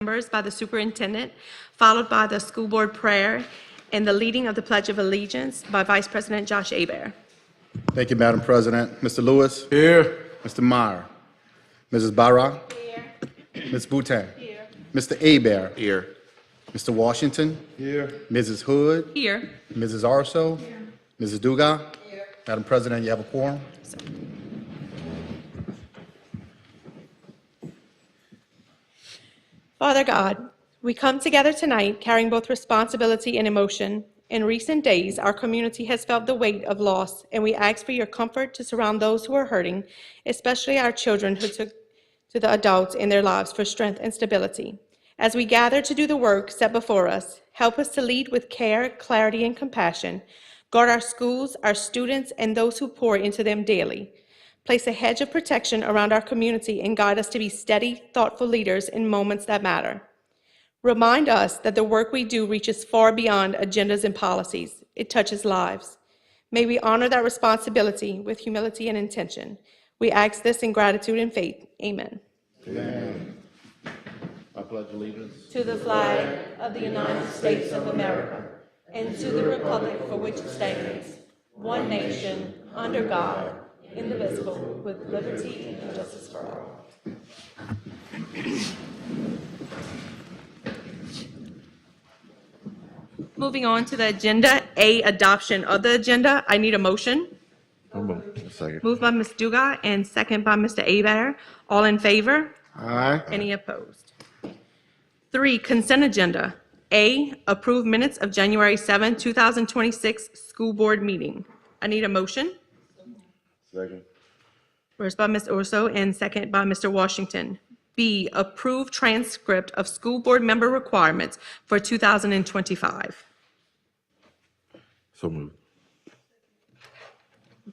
members by the superintendent, followed by the school board prayer and the leading of the Pledge of Allegiance by Vice President Josh Hebert. Thank you, Madam President. Mr. Lewis? Here. Mr. Meyer? Mrs. Barra? Here. Ms. Boutin? Here. Mr. Hebert? Here. Mr. Washington? Here. Mrs. Hood? Here. Mrs. Arso? Mrs. Dugas? Madam President, you have a quorum? Father God, we come together tonight carrying both responsibility and emotion. In recent days, our community has felt the weight of loss, and we ask for your comfort to surround those who are hurting, especially our children who took to the adults in their lives for strength and stability. As we gather to do the work set before us, help us to lead with care, clarity, and compassion. Guard our schools, our students, and those who pour into them daily. Place a hedge of protection around our community and guide us to be steady, thoughtful leaders in moments that matter. Remind us that the work we do reaches far beyond agendas and policies. It touches lives. May we honor that responsibility with humility and intention. We ask this in gratitude and faith. Amen. Amen. I pledge allegiance To the flag of the United States of America and to the republic for which it stands, one nation, under God, indivisible, with liberty and justice for all. Moving on to the agenda, A, adoption of the agenda. I need a motion. Second. Moved by Ms. Dugas and second by Mr. Hebert. All in favor? Aye. Any opposed? 3, consent agenda. A, approve minutes of January 7, 2026 school board meeting. I need a motion. Second. First by Ms. Urso and second by Mr. Washington. B, approve transcript of school board member requirements for 2025. So moved.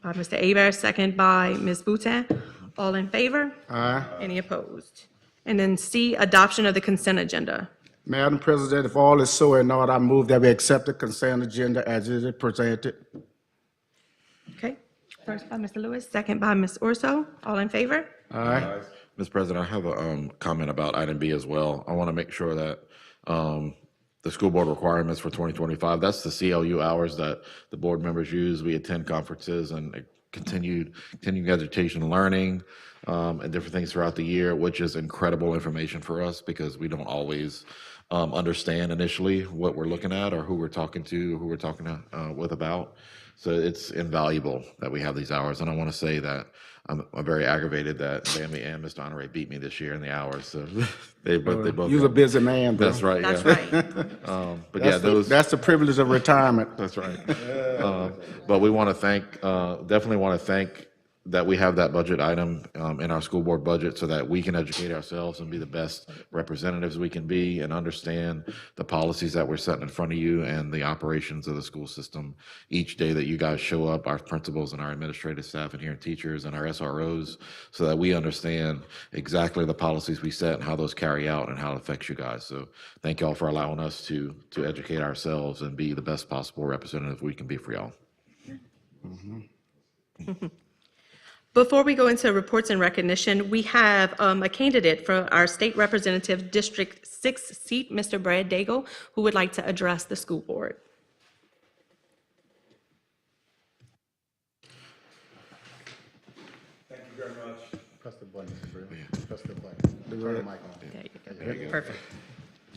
By Mr. Hebert, second by Ms. Boutin. All in favor? Aye. Any opposed? And then C, adoption of the consent agenda. Madam President, if all is so in order, I move that we accept the consent agenda as it is presented. Okay, first by Mr. Lewis, second by Ms. Urso. All in favor? Aye. Mr. President, I have a comment about item B as well. I want to make sure that the school board requirements for 2025, that's the CLU hours that the board members use. We attend conferences and continuing education and learning and different things throughout the year, which is incredible information for us because we don't always understand initially what we're looking at or who we're talking to, who we're talking with about. So it's invaluable that we have these hours. And I want to say that I'm very aggravated that Sammy and Mr. Honore beat me this year in the hours. So they both. You're a busy man, bro. That's right. That's yeah. right. But yeah, That's the privilege of retirement. that's right. But we want to definitely want to thank that we have that budget item in our school board budget so that we can educate ourselves and be the best representatives we can be and understand the policies that we're setting in front of you and the operations of the school system each day that you guys show up, our principals and our administrative staff and here teachers and our SROs, so that we understand exactly the policies we set and how those carry out and how it affects you guys. So thank y'all for allowing us to educate ourselves and be the best possible representative we can be for y'all. Before we go into reports and recognition, we have a candidate for our state representative District 6 seat, Mr. Brad Daigle, who would like to address the school board. Thank you very much. Press the button, Mr. Brill. Press the button. Turn the mic on. There you go. Perfect.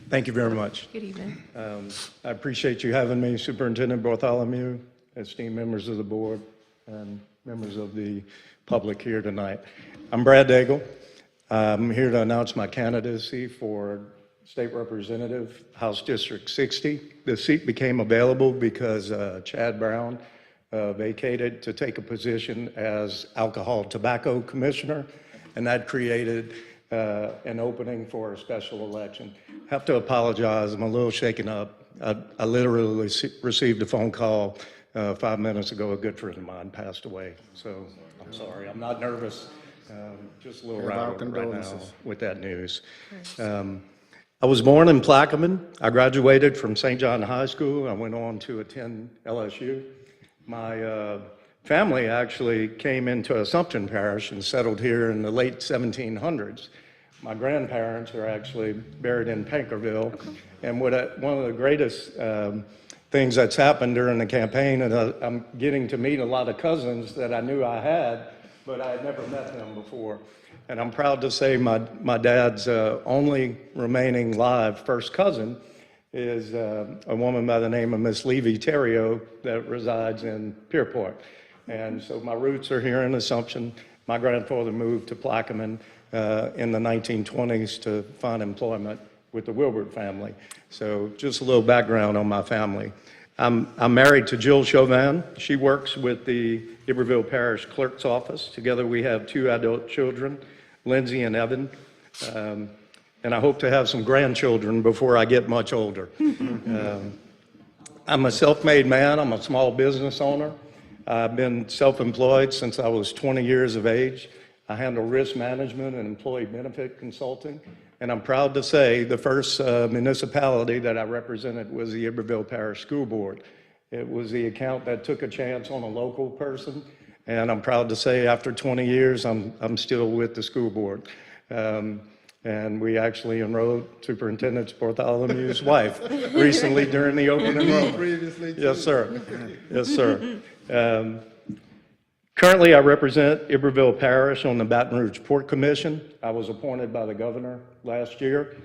Thank you very much. Good evening. I appreciate you having me, Superintendent Bartholomew, esteemed members of the board, and members of the public here tonight. I'm Brad Daigle. I'm here to announce my candidacy for State Representative, House District 60. The seat became available because Chad Brown vacated to take a position as Alcohol Tobacco Commissioner, and that created an opening for a special election. I have to apologize, I'm a little shaken up. I literally received a phone call 5 minutes ago. A good friend of mine passed away, so I'm sorry. I'm not nervous, just a little rattled right now with that news. I was born in Plaquemine. I graduated from St. John High School. I went on to attend LSU. My family actually came into Assumption Parish and settled here in the late 1700s. My grandparents are actually buried in Pankerville. And one of the greatest things that's happened during the campaign, and I'm getting to meet a lot of cousins that I knew I had, but I had never met them before. And I'm proud to say my dad's only remaining live first cousin is a woman by the name of Miss Levy Terrio that resides in Pierpont. And so my roots are here in Assumption. My grandfather moved to Plaquemine in the 1920s to find employment with the Wilbert family. So just a little background on my family. I'm married to Jill Chauvin. She works with the Iberville Parish Clerk's Office. Together we have 2 adult children, Lindsay and Evan. And I hope to have some grandchildren before I get much older. I'm a self-made man. I'm a small business owner. I've been self-employed since I was 20 years of age. I handle risk management and employee benefit consulting. And I'm proud to say the first municipality that I represented was the Iberville Parish School Board. It was the account that took a chance on a local person. And I'm proud to say after 20 years, I'm still with the school board. And we actually enrolled Superintendent Bartholomew's wife recently during the open enrollment. Previously, Yes, sir. Yes, sir. Currently, I represent Iberville Parish on the Baton Rouge Port Commission. I was appointed by the governor last year.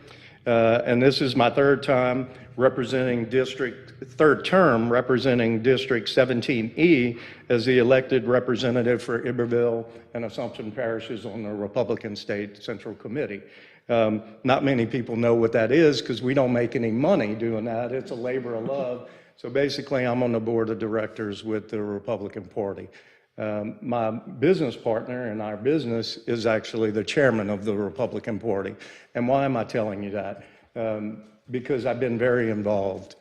And this is my third term representing District 17E as the elected representative for Iberville and Assumption parishes on the Republican State Central Committee. Not many people know what that is because we don't make any money doing that. It's a labor of love. So basically, I'm on the board of directors with the Republican Party. My business partner in our business is actually the chairman of the Republican Party. And why am I telling you that? Because I've been very involved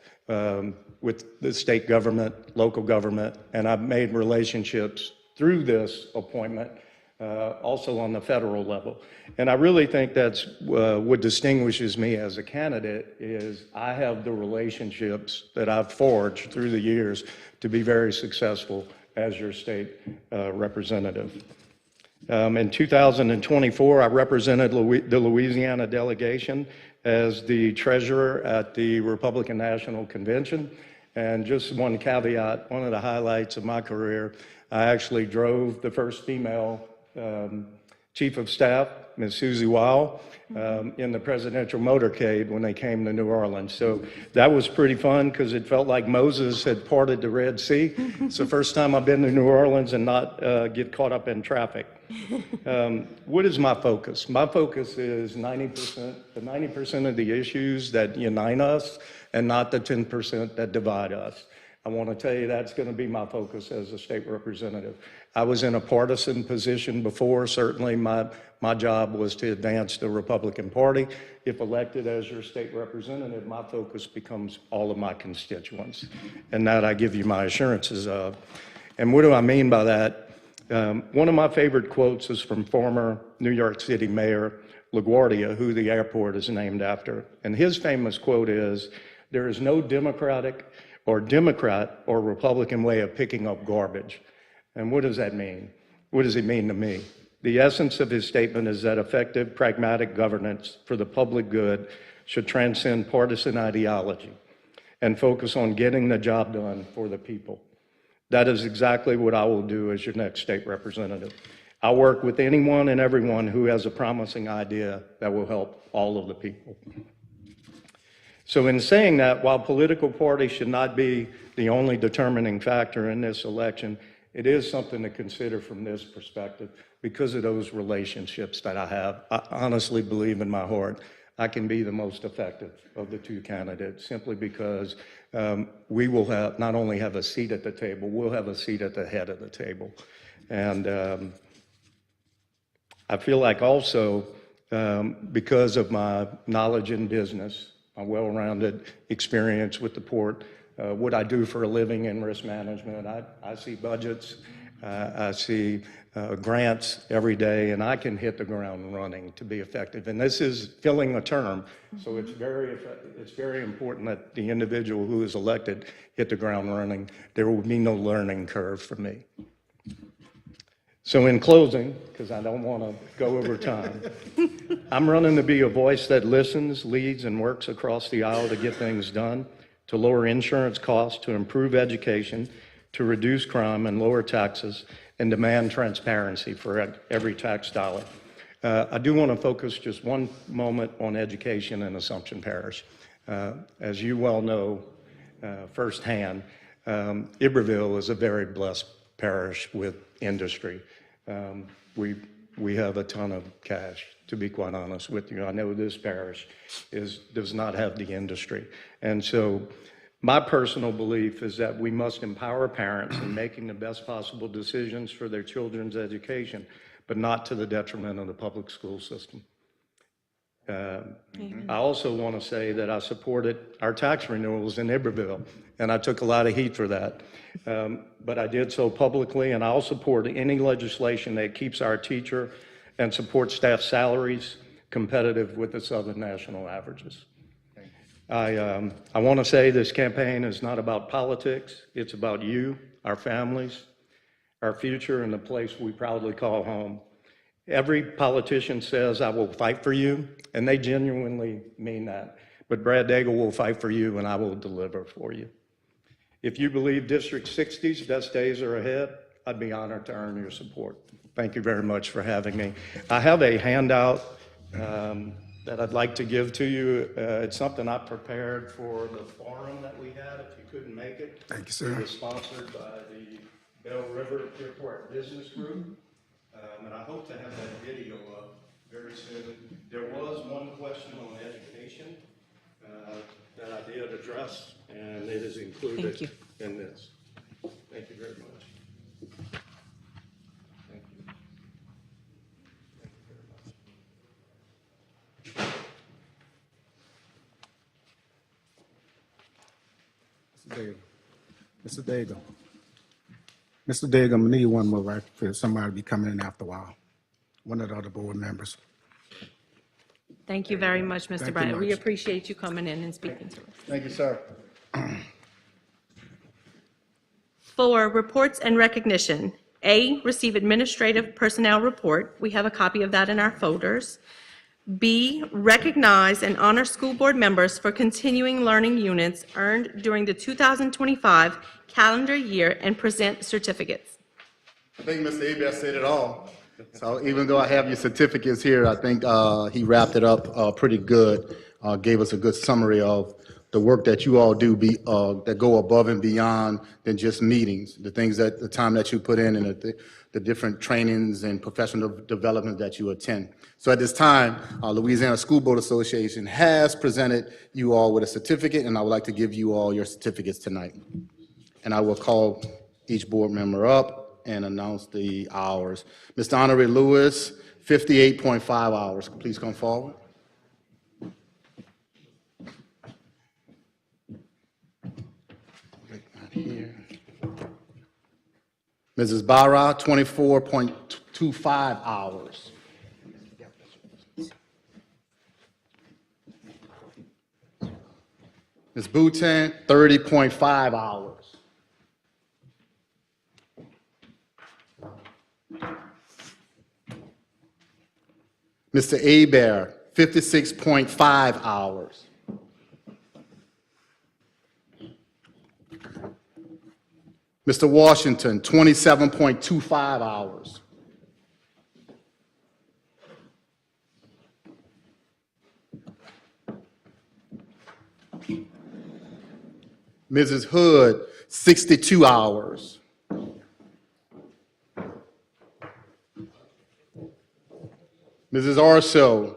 with the state government, local government, and I've made relationships through this appointment, also on the federal level. And I really think that's what distinguishes me as a candidate is I have the relationships that I've forged through the years to be very successful as your state representative. In 2024, I represented the Louisiana delegation as the treasurer at the Republican National Convention. And just one caveat, one of the highlights of my career, I actually drove the first female chief of staff, Ms. Susie Weil, in the presidential motorcade when they came to New Orleans. So that was pretty fun because it felt like Moses had parted the Red Sea. It's the first time I've been to New Orleans and not get caught up in traffic. What is my focus? My focus is the 90% of the issues that unite us and not the 10% that divide us. I want to tell you that's going to be my focus as a state representative. I was in a partisan position before. Certainly my job was to advance the Republican Party. If elected as your state representative, my focus becomes all of my constituents. And that I give you my assurances of. And what do I mean by that? One of my favorite quotes is from former New York City Mayor LaGuardia, who the airport is named after. And his famous quote is, "There is no Democrat or Republican way of picking up garbage." And what does that mean? What does it mean to me? The essence of his statement is that effective, pragmatic governance for the public good should transcend partisan ideology and focus on getting the job done for the people. That is exactly what I will do as your next state representative. I'll work with anyone and everyone who has a promising idea that will help all of the people. So in saying that, while political parties should not be the only determining factor in this election, it is something to consider from this perspective because of those relationships that I have. I honestly believe in my heart I can be the most effective of the two candidates simply because we will have not only have a seat at the table, we'll have a seat at the head of the table. And I feel like also because of my knowledge in business, my well-rounded experience with the port, what I do for a living in risk management. I see budgets, I see grants every day, and I can hit the ground running to be effective. And this is filling a term, so it's very important that the individual who is elected hit the ground running. There will be no learning curve for me. So in closing, because I don't want to go over time, I'm running to be a voice that listens, leads, and works across the aisle to get things done, to lower insurance costs, to improve education, to reduce crime and lower taxes, and demand transparency for every tax dollar. I do want to focus just one moment on education in Assumption Parish. As you well know firsthand, Iberville is a very blessed parish with industry. We have a ton of cash, to be quite honest with you. I know this parish does not have the industry. And so my personal belief is that we must empower parents in making the best possible decisions for their children's education, but not to the detriment of the public school system. I also want to say that I supported our tax renewals in Iberville, and I took a lot of heat for that. But I did so publicly, and I'll support any legislation that keeps our teacher and support staff salaries competitive with the Southern national averages. I want to say this campaign is not about politics. It's about you, our families, our future, and the place we proudly call home. Every politician says, I will fight for you, and they genuinely mean that. But Brad Daigle will fight for you, and I will deliver for you. If you believe District 60's best days are ahead, I'd be honored to earn your support. Thank you very much for having me. I have a handout that I'd like to give to you. It's something I prepared for the forum that we had, if you couldn't make it. Thank you, sir. It was sponsored by the Bell River Airport Business Group. And I hope to have that video up very soon. There was one question on education that I did address, and it is included in this. Thank you very much. Thank you. Thank you very much. Mr. Daigle. Mr. Daigle, I'm gonna need one more, right, for somebody to be coming in after a while. One of the other board members. Thank you very much, Mr. Thank you Bryant. We much. appreciate you coming in and speaking to us. Thank you, sir. For reports and recognition, A, receive administrative personnel report. We have a copy of that in our folders. B, recognize and honor school board members for continuing learning units earned during the 2025 calendar year and present certificates. I think Mr. Abel said it all. So even though I have your certificates here, I think he wrapped it up pretty good, gave us a good summary of the work that you all do that go above and beyond than just meetings, the things that, the time that you put in and the different trainings and professional development that you attend. So at this time, Louisiana School Board Association has presented you all with a certificate, and I would like to give you all your certificates tonight. And I will call each board member up and announce the hours. Mr. Honorary Lewis, 58.5 hours. Please come forward. Right here. Mrs. Barra, 24.25 hours. Ms. Boutin, 30.5 hours. Mr. Hebert, 56.5 hours. Mr. Washington, 27.25 hours. Mrs. Hood, 62 hours. Mrs. Arso,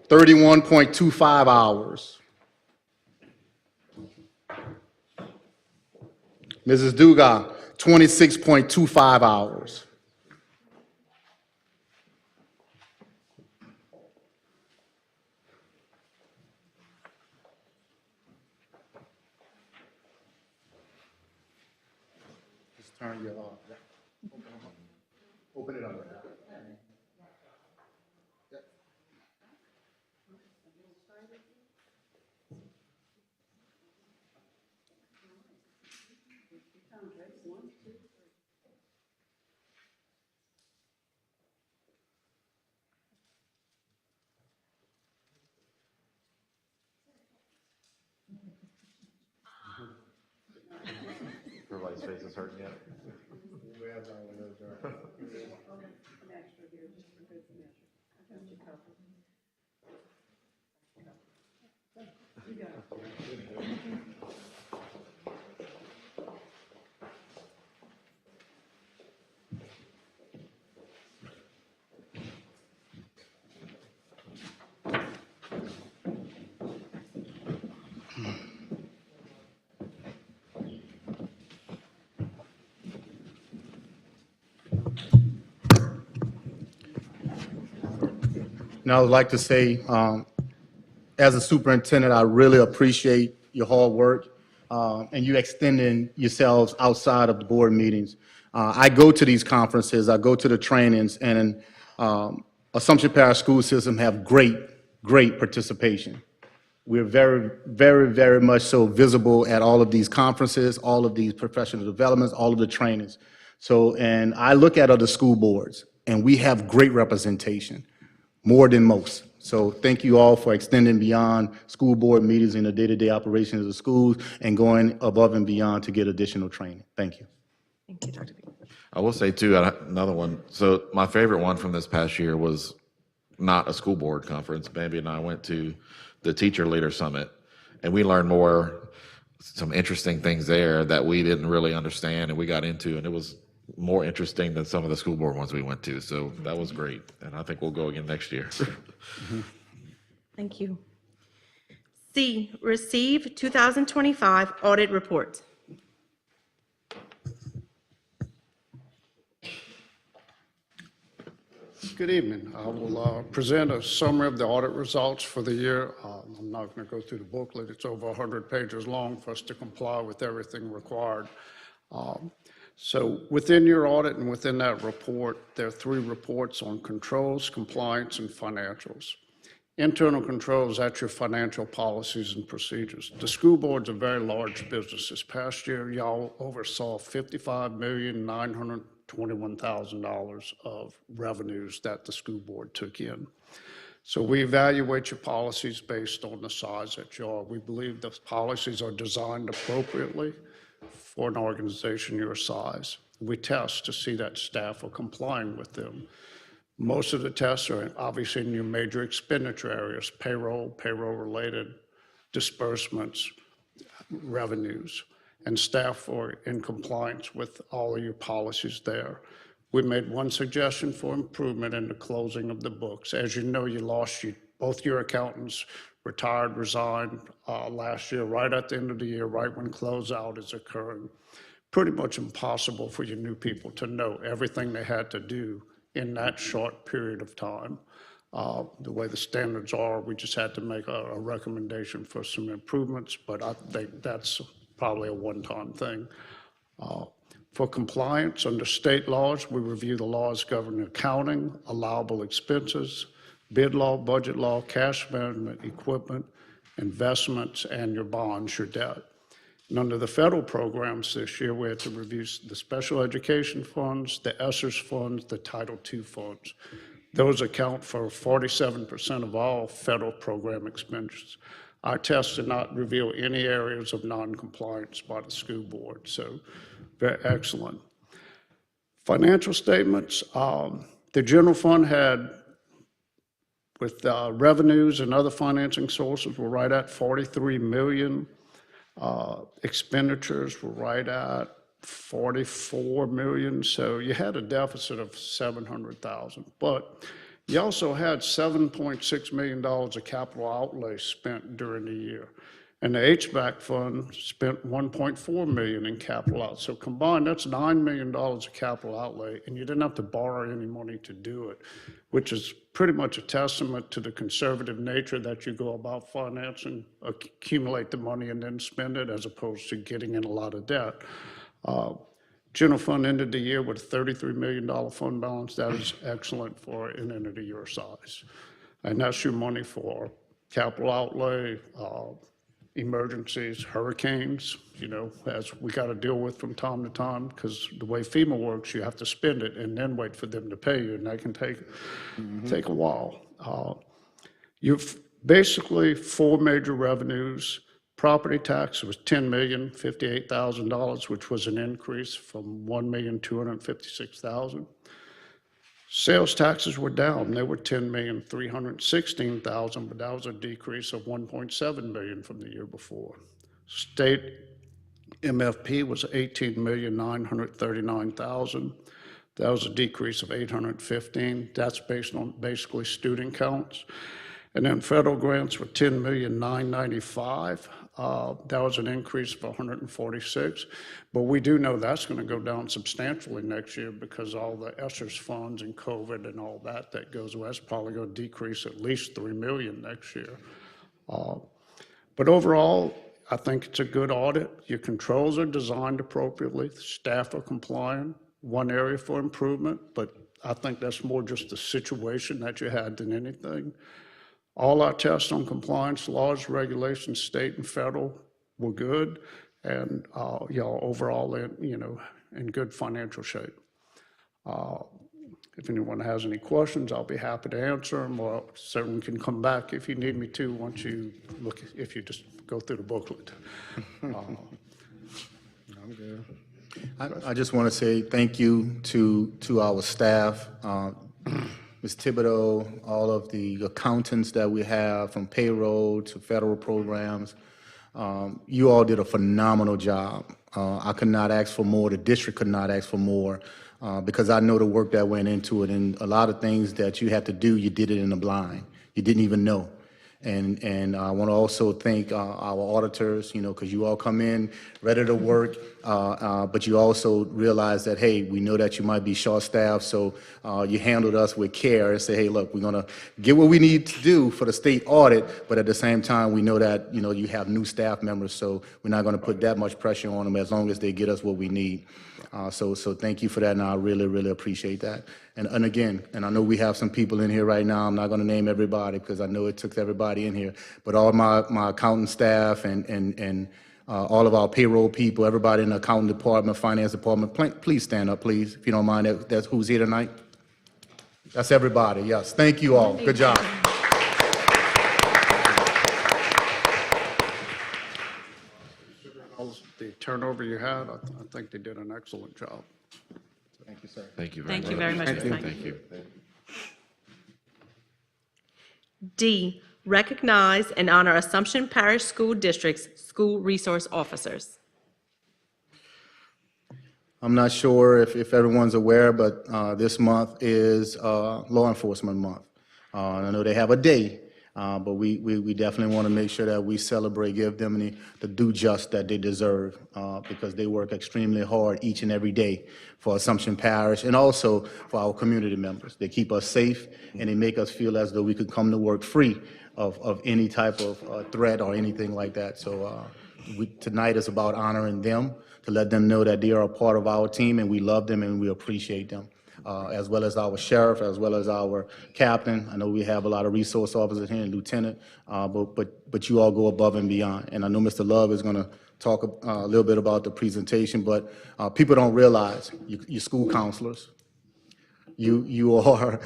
31.25 hours. Mrs. Duga, 26.25 hours. Just turn your, open it up. Everybody's face is hurting yet? And I would like to say, as a superintendent, I really appreciate your hard work and you extending yourselves outside of the board meetings. I go to these conferences, I go to the trainings, and Assumption Parish School System have great participation. We're very much so visible at all of these conferences, all of these professional developments, all of the trainings. So, and I look at other school boards, and we have great representation, more than most. So thank you all for extending beyond school board meetings and the day-to-day operations of the schools and going above and beyond to get additional training. Thank you. Thank you, Dr. Beal. I will say too, another one. So my favorite one from this past year was not a school board conference. Bambi and I went to the Teacher Leader Summit, and we learned some interesting things there that we didn't really understand, and we got into, and it was more interesting than some of the school board ones we went to. So that was great, and I think we'll go again next year. Thank you. C, receive 2025 audit report. Good evening. I will present a summary of the audit results for the year. I'm not going to go through the booklet. It's over 100 pages long for us to comply with everything required. So within your audit and within that report, there are 3 reports on controls, compliance, and financials. Internal controls, that's your financial policies and procedures. The school board's a very large business. This past year, y'all oversaw $55,921,000 of revenues that the school board took in. So we evaluate your policies based on the size that you are. We believe those policies are designed appropriately for an organization your size. We test to see that staff are complying with them. Most of the tests are obviously in your major expenditure areas: payroll-related disbursements, revenues, and staff are in compliance with all of your policies there. We made one suggestion for improvement in the closing of the books. As you know, both your accountants retired, resigned last year, right at the end of the year, right when closeout is occurring. Pretty much impossible for your new people to know everything they had to do in that short period of time. The way the standards are, we just had to make a recommendation for some improvements, but I think that's probably a one-time thing. For compliance, under state laws, we review the laws governing accounting, allowable expenses, bid law, budget law, cash management, equipment, investments, and your bonds, your debt. And under the federal programs this year, we had to review the special education funds, the ESSER funds, the Title II funds. Those account for 47% of all federal program expenditures. Our tests did not reveal any areas of non-compliance by the school board, so very excellent. Financial statements, the general fund had, with revenues and other financing sources, were right at 43 million. Expenditures were right at 44 million, so you had a deficit of 700,000. But you also had $7.6 million of capital outlay spent during the year. And the HVAC fund spent $1.4 million in capital outlay. So combined, that's $9 million of capital outlay, and you didn't have to borrow any money to do it, which is pretty much a testament to the conservative nature that you go about financing, accumulate the money and then spend it, as opposed to getting in a lot of debt. General fund ended the year with a $33 million fund balance. That is excellent for an entity your size. And that's your money for capital outlay, emergencies, hurricanes, as we got to deal with from time to time, because the way FEMA works, you have to spend it and then wait for them to pay you, and that can take a while. You've basically 4 major revenues: Property tax was $10,058,000, which was an increase from $1,256,000. Sales taxes were down. They were $10,316,000, but that was a decrease of $1.7 million from the year before. State MFP was $18,939,000. That was a decrease of $815,000. That's based on basically student counts. And then federal grants were $10,995,000. That was an increase of $146,000. But we do know that's going to go down substantially next year because all the ESSER's funds and COVID and all that goes away. That's probably going to decrease at least $3 million next year. But overall, I think it's a good audit. Your controls are designed appropriately. The staff are compliant. One area for improvement, but I think that's more just the situation that you had than anything. All our tests on compliance, laws, regulations, state and federal, were good, and y'all overall in good financial shape. If anyone has any questions, I'll be happy to answer them, or certainly can come back if you need me to once you look, if you just go through the booklet. I'm good. I just want to say thank you to our staff, Ms. Thibodeau, all of the accountants that we have from payroll to federal programs. You all did a phenomenal job. I could not ask for more. The district could not ask for more because I know the work that went into it, and a lot of things that you had to do, you did it in the blind. You didn't even know. And I want to also thank our auditors, because you all come in ready to work, but you also realize that, hey, we know that you might be short-staffed, so you handled us with care and say, hey, look, we're going to get what we need to do for the state audit, but at the same time, we know that, you have new staff members, so we're not going to put that much pressure on them as long as they get us what we need. So thank you for that, and I really, really appreciate that. And again, and I know we have some people in here right now. I'm not going to name everybody because I know it took everybody in here, but all my accounting staff and all of our payroll people, everybody in the accounting department, finance department, please stand up, please, if you don't mind. That's who's here tonight. That's everybody. Yes, thank you all. Good job. The turnover you had, I think they did an excellent job. Thank you, sir. Thank you very much. Thank you very much, Ms. Knight. Thank you. D, recognize and honor Assumption Parish School District's school resource officers. I'm not sure if everyone's aware, but this month is Law Enforcement Month. And I know they have a day, but we definitely want to make sure that we celebrate, give them the due just that they deserve, because they work extremely hard each and every day for Assumption Parish and also for our community members. They keep us safe, and they make us feel as though we could come to work free of any type of threat or anything like that. So tonight is about honoring them, to let them know that they are a part of our team, and we love them and we appreciate them. As well as our sheriff, as well as our captain. I know we have a lot of resource officers here and lieutenant, but you all go above and beyond. And I know Mr. Love is going to talk a little bit about the presentation, but people don't realize you're school counselors. You are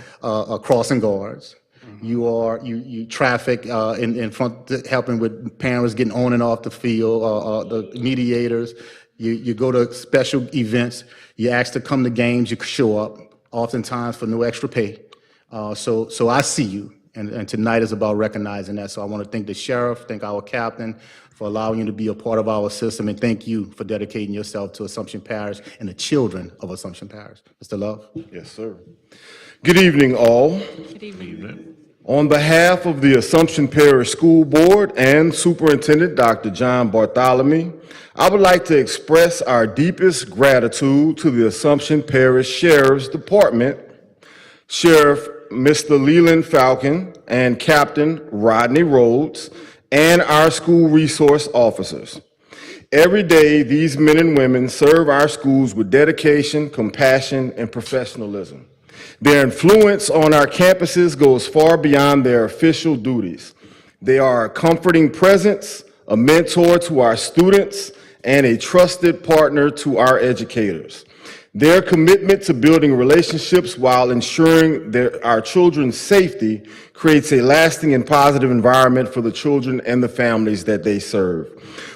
crossing guards. You traffic in front, helping with parents getting on and off the field, the mediators. You go to special events. You ask to come to games. You show up, oftentimes for no extra pay. So I see you, and tonight is about recognizing that. So I want to thank the sheriff, thank our captain for allowing you to be a part of our system, and thank you for dedicating yourself to Assumption Parish and the children of Assumption Parish. Mr. Love? Yes, sir. Good evening, all. Good evening. On behalf of the Assumption Parish School Board and Superintendent Dr. John Bartholomew, I would like to express our deepest gratitude to the Assumption Parish Sheriff's Department, Sheriff Mr. Leland Falcon and Captain Rodney Rhodes, and our school resource officers. Every day, these men and women serve our schools with dedication, compassion, and professionalism. Their influence on our campuses goes far beyond their official duties. They are a comforting presence, a mentor to our students, and a trusted partner to our educators. Their commitment to building relationships while ensuring our children's safety creates a lasting and positive environment for the children and the families that they serve.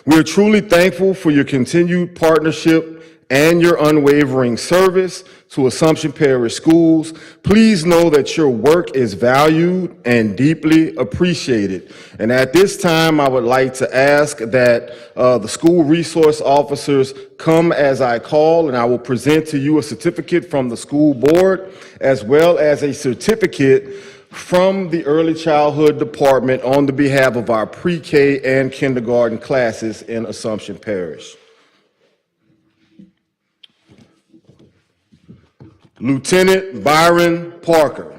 We are truly thankful for your continued partnership and your unwavering service to Assumption Parish Schools. Please know that your work is valued and deeply appreciated. And at this time, I would like to ask that the school resource officers come as I call, and I will present to you a certificate from the school board, as well as a certificate from the Early Childhood Department on the behalf of our pre-K and kindergarten classes in Assumption Parish. Lieutenant Byron Parker.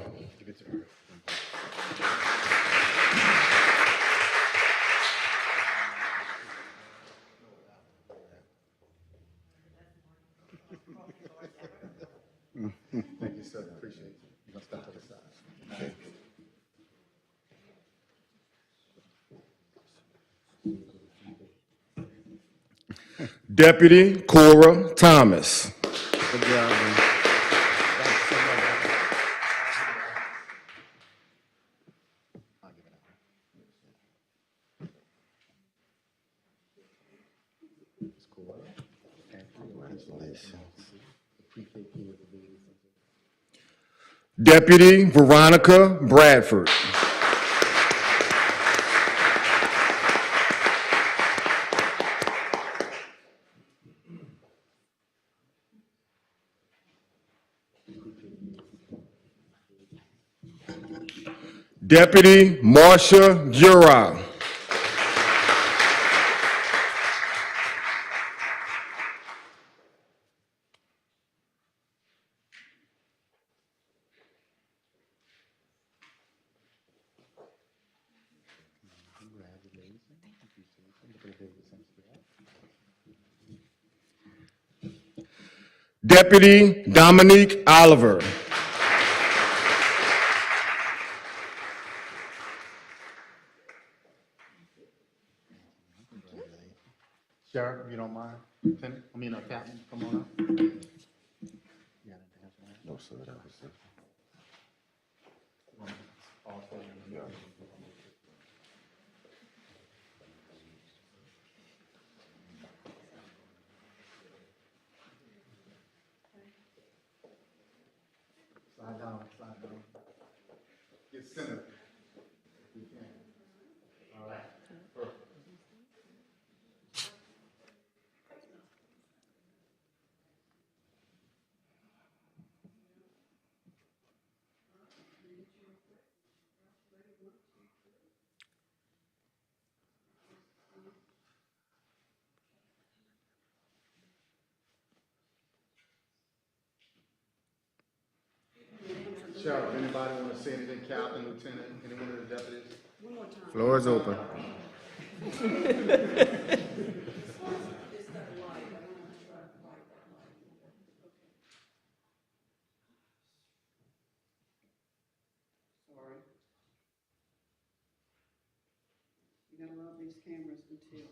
Thank you, sir. Appreciate it. You can step to the side. Deputy Cora Thomas. Good job, man. Deputy Veronica Bradford. Deputy Marcia Jura. Deputy Dominique Oliver. Sheriff, if you don't mind, Captain, come on up. No, sir. Slide down. Get centered. You can. All right. Perfect. Sheriff, anybody want to say anything, Captain, Lieutenant, any one of the deputies? Floor is open. Sorry. You gotta love these cameras until.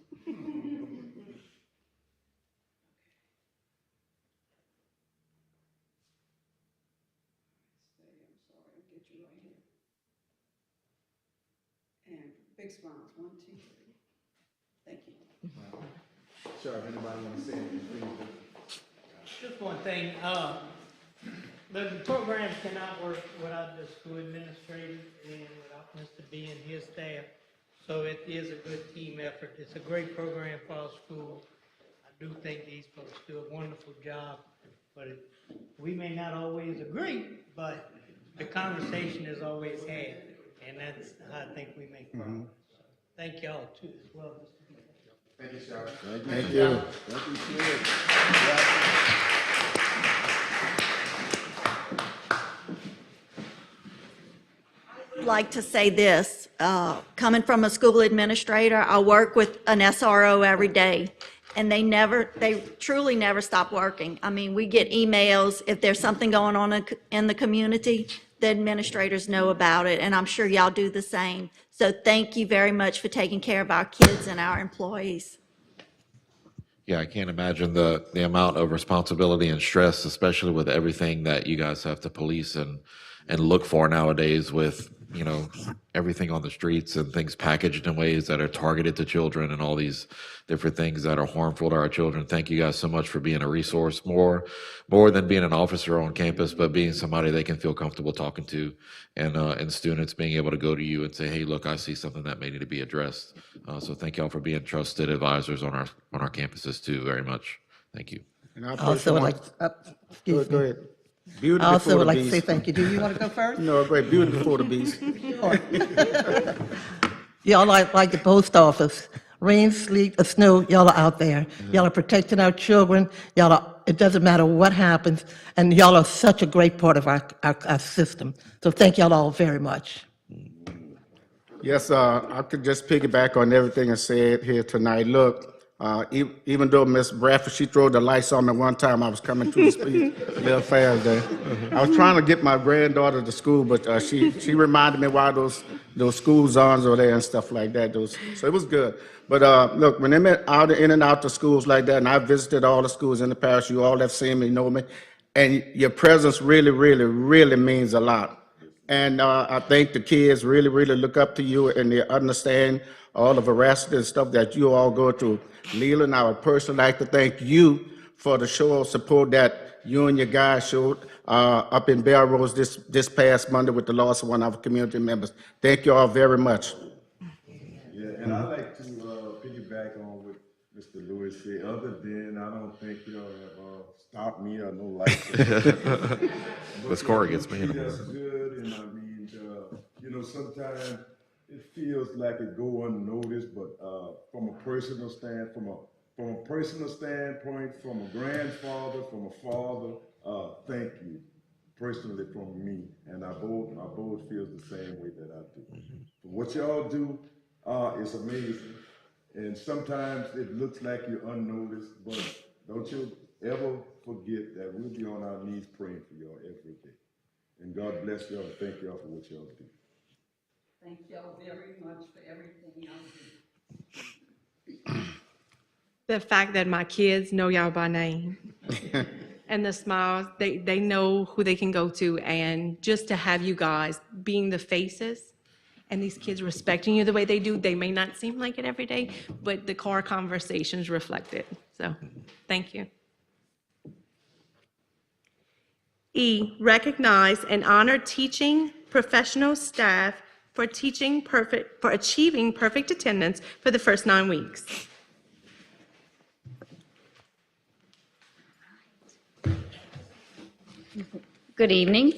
Stay, I'm sorry, I'll get you right here. And big smiles, 1, 2, 3. Thank you. Sheriff, anybody want to say anything, please? Just one thing, the program cannot work without the school administrator and without Mr. B and his staff. So it is a good team effort. It's a great program for our school. I do think these folks do a wonderful job, but we may not always agree, but the conversation is always had, and that's how I think we make progress. So thank y'all too as well, Mr. B. Thank you, Sheriff. Thank you. I'd like to say this, coming from a school administrator, I work with an SRO every day, and they truly never stop working. I mean, we get emails, if there's something going on in the community, the administrators know about it, and I'm sure y'all do the same. So thank you very much for taking care of our kids and our employees. Yeah, I can't imagine the amount of responsibility and stress, especially with everything that you guys have to police and look for nowadays with, you know, everything on the streets and things packaged in ways that are targeted to children and all these different things that are harmful to our children. Thank you guys so much for being a resource, more than being an officer on campus, but being somebody they can feel comfortable talking to, and students being able to go to you and say, hey, look, I see something that may need to be addressed. So thank y'all for being trusted advisors on our campuses too, very much. Thank you. And I Also would like, excuse Go me. ahead. Beauty I also before would the like to say beast. thank you. Do you want to go first? No, great, beauty before the beast. Y'all like the post office. Rain, sleet, or snow, y'all are out there. Y'all are protecting our children. It doesn't matter what happens, and y'all are such a great part of our system. So thank y'all all very much. Yes, I could just piggyback on everything I said here tonight. Look, even though Miss Bradford, she threw the lights on me one time, I was coming to the speed a little fast there. I was trying to get my granddaughter to school, but she reminded me why those school zones are there and stuff like that. So it was good. But look, when they're out in and out the schools like that, and I visited all the schools in the parish, you all have seen me, know me, and your presence really, really, really means a lot. And I think the kids really, really look up to you, and they understand all the veracity and stuff that you all go through. Leland, I would personally like to thank you for the show of support that you and your guys showed up in Belrose this past Monday with the loss of one of our community members. Thank you all very much. Yeah, and I like to piggyback on what Mr. Lewis said. Other than I don't think y'all have stopped me or no lights. This Corey gets me in That's the good, and I mean, you know, sometimes it feels like it go unnoticed, but from a personal standpoint, from a grandfather, from a father, thank you personally from me, and I both feel the same way that I do. What y'all do is amazing, and sometimes it looks like you're unnoticed, but don't you ever forget that we'll be on our knees praying for y'all every day. And God bless y'all, and thank y'all for what y'all do. Thank y'all very much for everything y'all do. The fact that my kids know y'all by name and the smiles, they know who they can go to, and just to have you guys being the faces and these kids respecting you the way they do, they may not seem like it every day, but the car conversations reflect it. So thank you. E, recognize and honor teaching professional staff for achieving perfect attendance for the first 9 weeks. Good evening.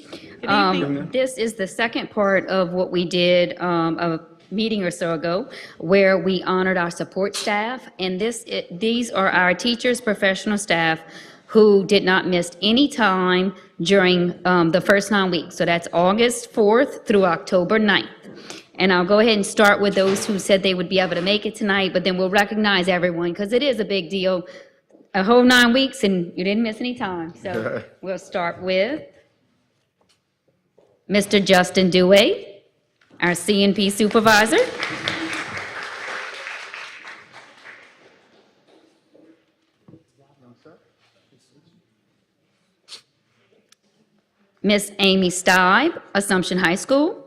This is the second part of what we did a meeting or so ago, where we honored our support staff, and these are our teachers, professional staff who did not miss any time during the first 9 weeks. So that's August 4th through October 9th. And I'll go ahead and start with those who said they would be able to make it tonight, but then we'll recognize everyone, because it is a big deal. A whole 9 weeks and you didn't miss any time. So we'll start with Mr. Justin Dewey, our CNP supervisor. Miss Amy Stibe, Assumption High School.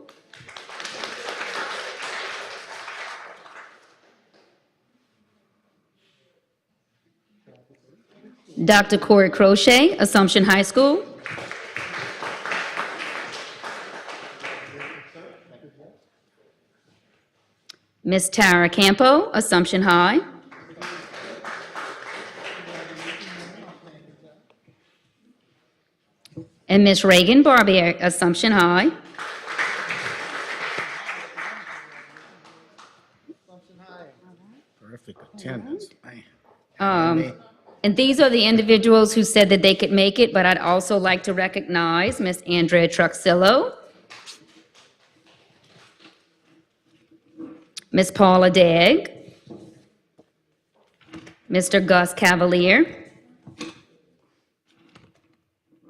Dr. Corey Crochet, Assumption High School. Miss Tara Campo, Assumption High. And Miss Reagan Barbier, Assumption High. Perfect attendance, man. And these are the individuals who said that they could make it, but I'd also like to recognize Miss Andrea Truxillo, Miss Paula Degg, Mr. Gus Cavalier,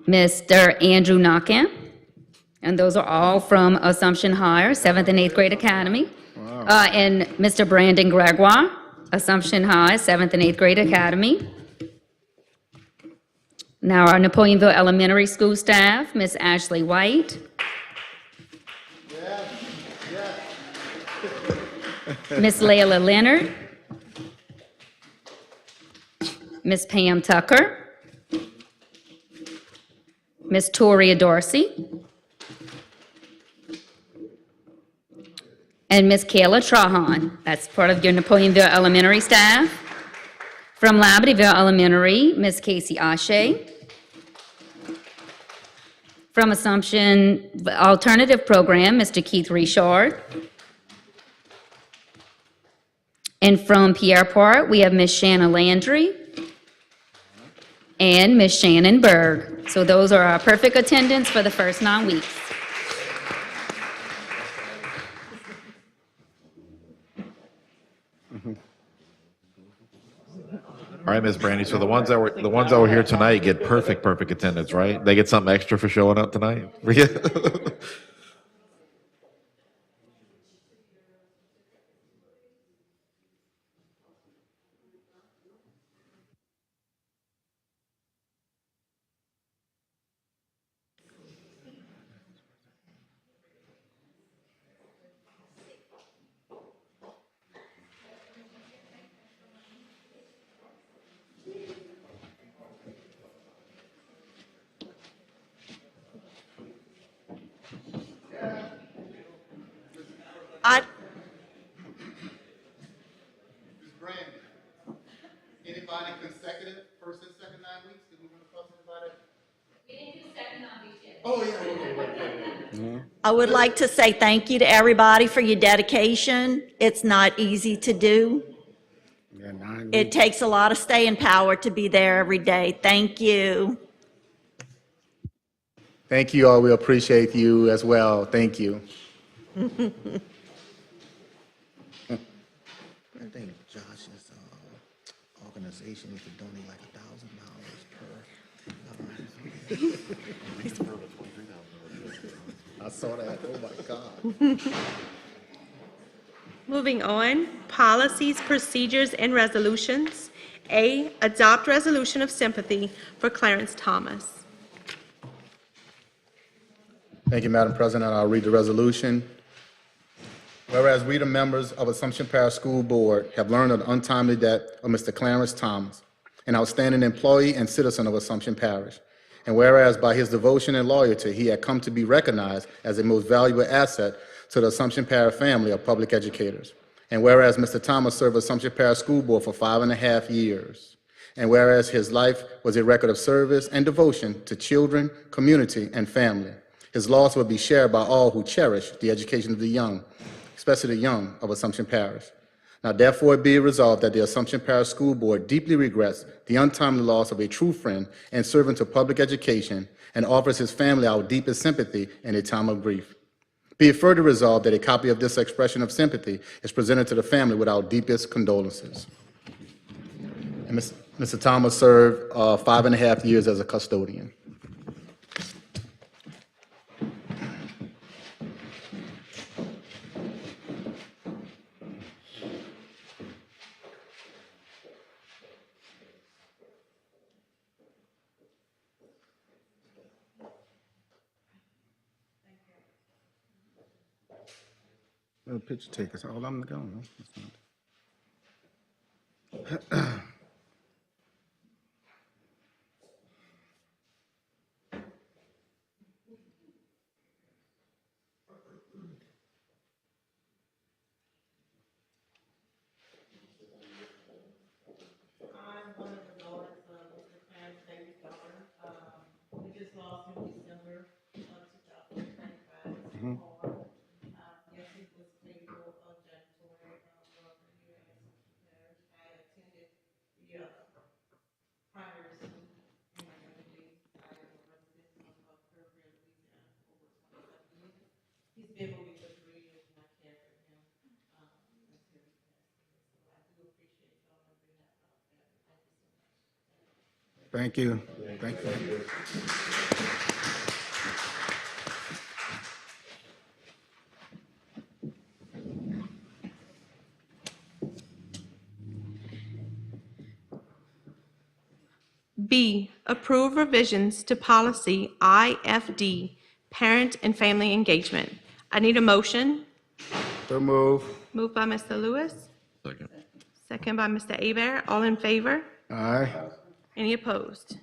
Mr. Andrew Knockamp, and those are all from Assumption Higher, 7th and 8th grade academy. And Mr. Brandon Gregoire, Assumption High, 7th and 8th grade academy. Now our Napoleonville Elementary School staff, Miss Ashley White. Miss Layla Leonard. Miss Pam Tucker. Miss Toria Dorsey. And Miss Kayla Trahan. That's part of your Napoleonville Elementary staff. From Libertyville Elementary, Miss Casey Ashe. From Assumption Alternative Program, Mr. Keith Richard. And from Pierre Part, we have Miss Shanna Landry and Miss Shannon Berg. So those are our perfect attendance for the first 9 weeks. All right, Ms. Brandy, so the ones that were here tonight get perfect attendance, right? They get something extra for showing up tonight? I, Ms. Brandy, anybody consecutive, first and second 9 weeks? Did we want to cross anybody? I would like to say thank you to everybody for your dedication. It's not easy to do. Yeah, 9 It weeks. takes a lot of staying power to be there every day. Thank you. Thank you all. We appreciate you as well. Thank you. I think Josh's organization needs to donate like $1,000 per. I saw that. Oh, my God. Moving on, policies, procedures, and resolutions. A, adopt resolution of sympathy for Clarence Thomas. Thank you, Madam President. I'll read the resolution. Whereas we, the members of Assumption Parish School Board, have learned of the untimely death of Mr. Clarence Thomas, an outstanding employee and citizen of Assumption Parish. And whereas by his devotion and loyalty, he had come to be recognized as a most valuable asset to the Assumption Parish family of public educators. And whereas Mr. Thomas served Assumption Parish School Board for 5.5 years. And whereas his life was a record of service and devotion to children, community, and family. His loss will be shared by all who cherish the education of the young, especially the young of Assumption Parish. Now therefore be it resolved that the Assumption Parish School Board deeply regrets the untimely loss of a true friend and servant to public education and offers his family our deepest sympathy in a time of grief. Be it further resolved that a copy of this expression of sympathy is presented to the family with our deepest condolences. And Mr. Thomas served 5.5 years as a custodian. Little picture takers, all of them gone. I'm one of the daughters of Mr. Clarence Davis' daughter. We just lost him December of 2025. Yes, he was capable of janitorial work here at Assumption Parish. I attended the primary school in my younger days. I am a resident of Fairfield, Louisiana, for over 27 years. He's been with me for 3 years, and I care for him until he passed away. So I do appreciate y'all on behalf of our family. Thank you so much. Thank you. Thank you. B, approve revisions to policy IFD, parent and family engagement. I need a motion. So move. Moved by Mr. Lewis, Second. second by Mr. Abear. All in favor? Aye. Any opposed?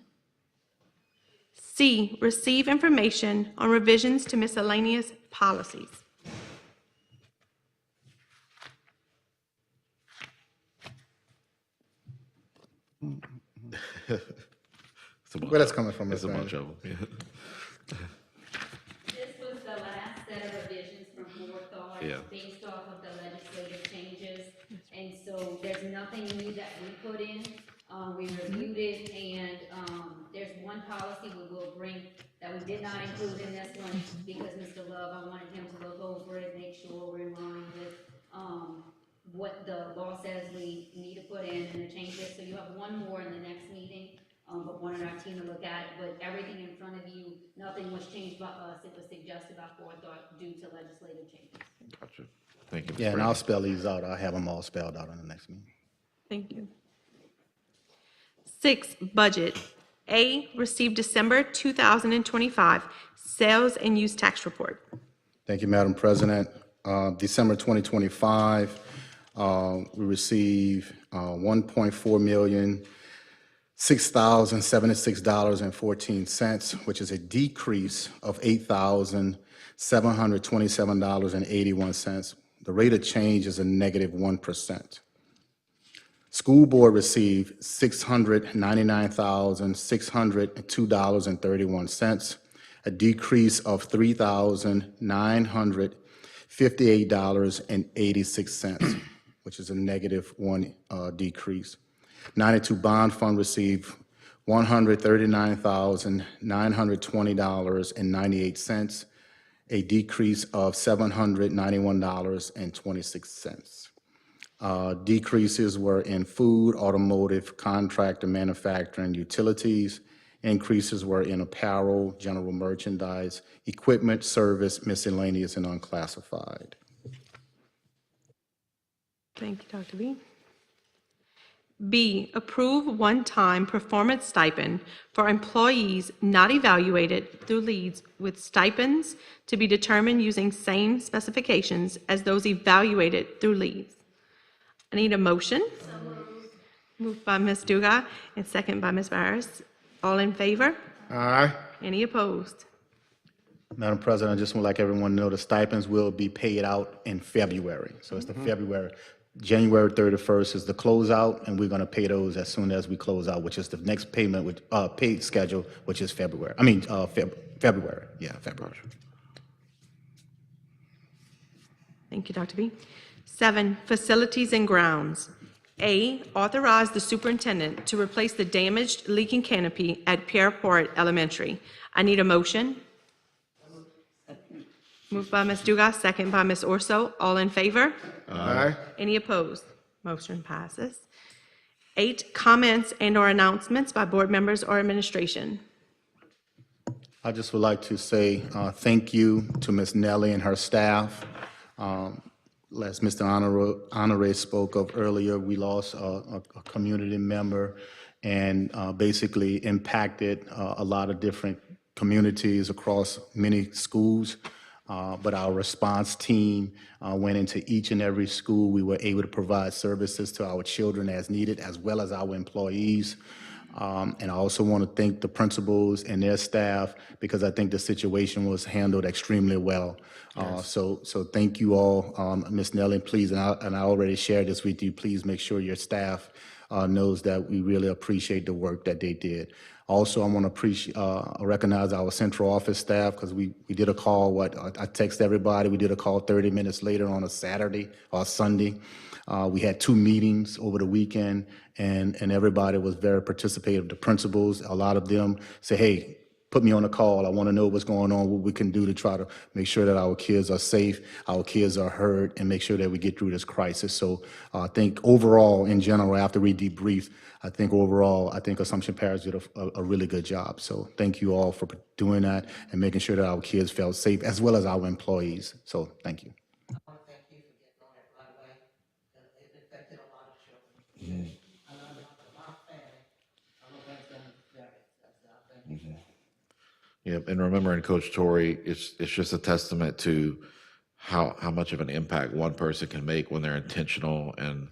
C, receive information on revisions to miscellaneous policies. It's a bunch Where that's of- coming from, It's a Mr. bunch of them, yeah. This was the last set of revisions from forethought, Yeah. based off of the legislative changes. And so there's nothing new that we put in. We reviewed it, and, there's one policy we will bring that we did not include in this one because Mr. Love, I wanted him to look over it, make sure we're in line with, what the law says we need to put in and the changes. So you have one more in the next meeting, but wanted our team to look at it. But everything in front of you, nothing was changed by us. It was suggested by forethought due to legislative changes. Gotcha. Thank you. Mr. Yeah, and Brown. I'll spell these out. I'll have them all spelled out in the next meeting. Thank you. 6, budget. A, receive December 2025 sales and use tax report. Thank you, Madam President. December 2025, we received $1.4 million, $6,076.14, which is a decrease of $8,727.81. The rate of change is a negative 1%. School Board received $699,602.31, a decrease of $3,958.86, which is a negative 1 decrease. 92 Bond Fund received $139,920.98, a decrease of $791.26. Decreases were in food, automotive, contractor, manufacturing, utilities. Increases were in apparel, general merchandise, equipment, service, miscellaneous, and unclassified. Thank you, Dr. B. B, approve one-time performance stipend for employees not evaluated through leads with stipends to be determined using same specifications as those evaluated through leads. I need a motion. Moved by Ms. Dugas and second by Ms. Barris. All in favor? Aye. Any opposed? Madam President, I just would like everyone to know the stipends will be paid out in February. So it's the February, January 31st is the closeout, and we're going to pay those as soon as we close out, which is the next payment, with paid schedule, which is February. February. Yeah, February. Thank you, Dr. B. 7, facilities and grounds. A, authorize the superintendent to replace the damaged leaking canopy at Pierreport Elementary. I need a motion. Moved by Ms. Dugas, second by Ms. Orso. All in favor? Aye. Any opposed? Motion passes. 8, comments and/or announcements by board members or administration. I just would like to say thank you to Ms. Nellie and her staff. As Mr. Honore spoke of earlier, we lost a community member and basically impacted a lot of different communities across many schools. But our response team went into each and every school. We were able to provide services to our children as needed, as well as our employees. And I also want to thank the principals and their staff, because I think the situation was handled extremely well. So thank you all. Ms. Nelly, please, and I already shared this with you, please make sure your staff knows that we really appreciate the work that they did. Also, I want to recognize our central office staff, because we did a call, I text everybody, we did a call 30 minutes later on a Saturday or Sunday. We had 2 meetings over the weekend, and everybody was very participative. The principals, a lot of them say, hey, put me on a call. I want to know what's going on, what we can do to try to make sure that our kids are safe, our kids are heard, and make sure that we get through this crisis. So I think overall, in general, after we debrief, I think Assumption Parish did a really good job. So thank you all for doing that and making sure that our kids felt safe, as well as our employees. So thank you. I want to thank you for getting on that right away, because it affected a lot of children. I know that my family, I know that's been Yep, and remembering Coach Torrey, it's just a testament to how much of an impact one person can make when they're intentional and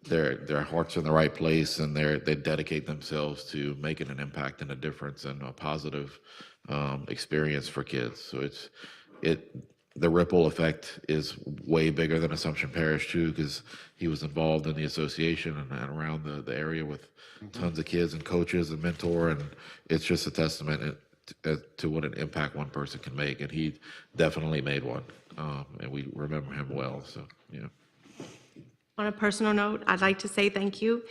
their heart's in the right place and they dedicate themselves to making an impact and a difference and a positive experience for kids. So the ripple effect is way bigger than Assumption Parish too, because he was involved in the association and around the area with tons of kids and coaches and mentor, and it's just a testament to what an impact one person can make, and he definitely made one, and we remember him well. So yeah. On a personal note, I'd like to say thank you.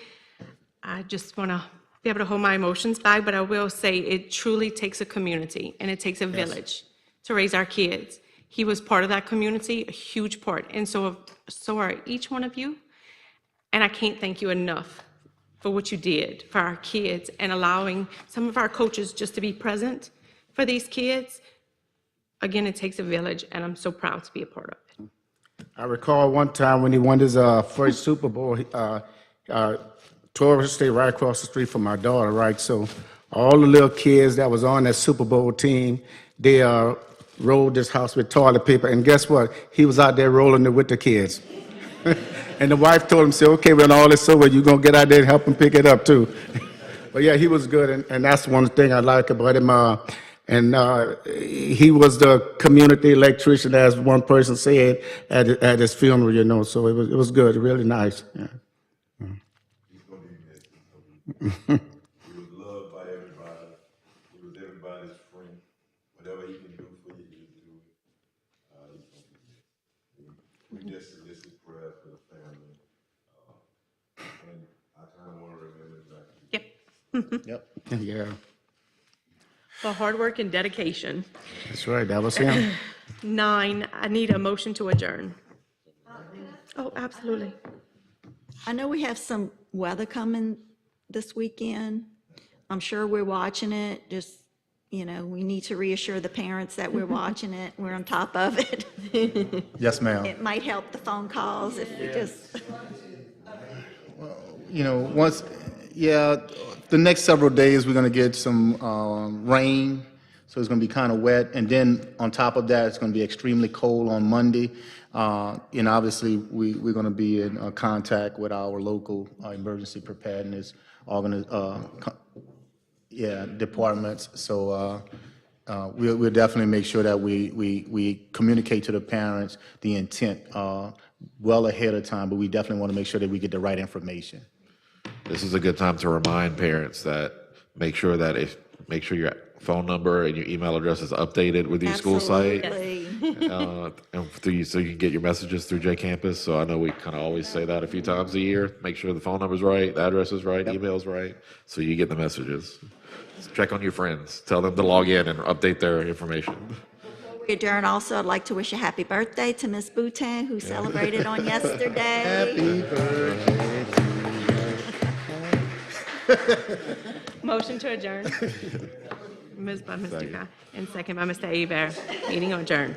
I just want to be able to hold my emotions back, but I will say it truly takes a community and it takes a village to raise our kids. He was part of that community, a huge part, and so are each one of you. And I can't thank you enough for what you did for our kids and allowing some of our coaches just to be present for these kids. Again, it takes a village, and I'm so proud to be a part of it. I recall one time when he won his first Super Bowl, Torrey stayed right across the street from my daughter, right? So all the little kids that was on that Super Bowl team, they rolled this house with toilet paper, and guess what? He was out there rolling it with the kids. And the wife told him, say, okay, when all this over, you're going to get out there and help him pick it up too. But yeah, he was good, and that's one thing I like about him. And he was the community electrician, as one person said at his funeral, you know. So it was good, really nice. Yeah. He was loved by everybody. He was everybody's friend. Whatever he can do for you, he do it. We just solicit prayer for the family. And I kind of want to remember that. Yep. Yeah, For hard work and dedication. that's right, that was him. 9, I need a motion to adjourn. Oh, absolutely. I know we have some weather coming this weekend. I'm sure we're watching it. Just, we need to reassure the parents that we're watching it. We're on top of it. Yes, ma'am. It might help the phone calls if we just, The next several days, we're going to get some rain, so it's going to be kind of wet. And then on top of that, it's going to be extremely cold on Monday. And obviously, we're going to be in contact with our local emergency preparedness departments. So we'll definitely make sure that we communicate to the parents the intent well ahead of time, but we definitely want to make sure that we get the right information. This is a good time to remind parents that make sure your phone number and your email address is updated with your school site. absolutely. So you can get your messages through JCampus. So I know we kind of always say that a few times a year. Make sure the phone number's right, the address is right, email's right, so you get the messages. Check on your friends. Tell them to log in and update their information. We adjourn also, I'd like to wish a happy birthday to Miss Boutin, who celebrated on yesterday. Happy birthday. Motion to adjourn. Moved by Ms. Duca and second by Mr. Hebert. Meeting adjourned.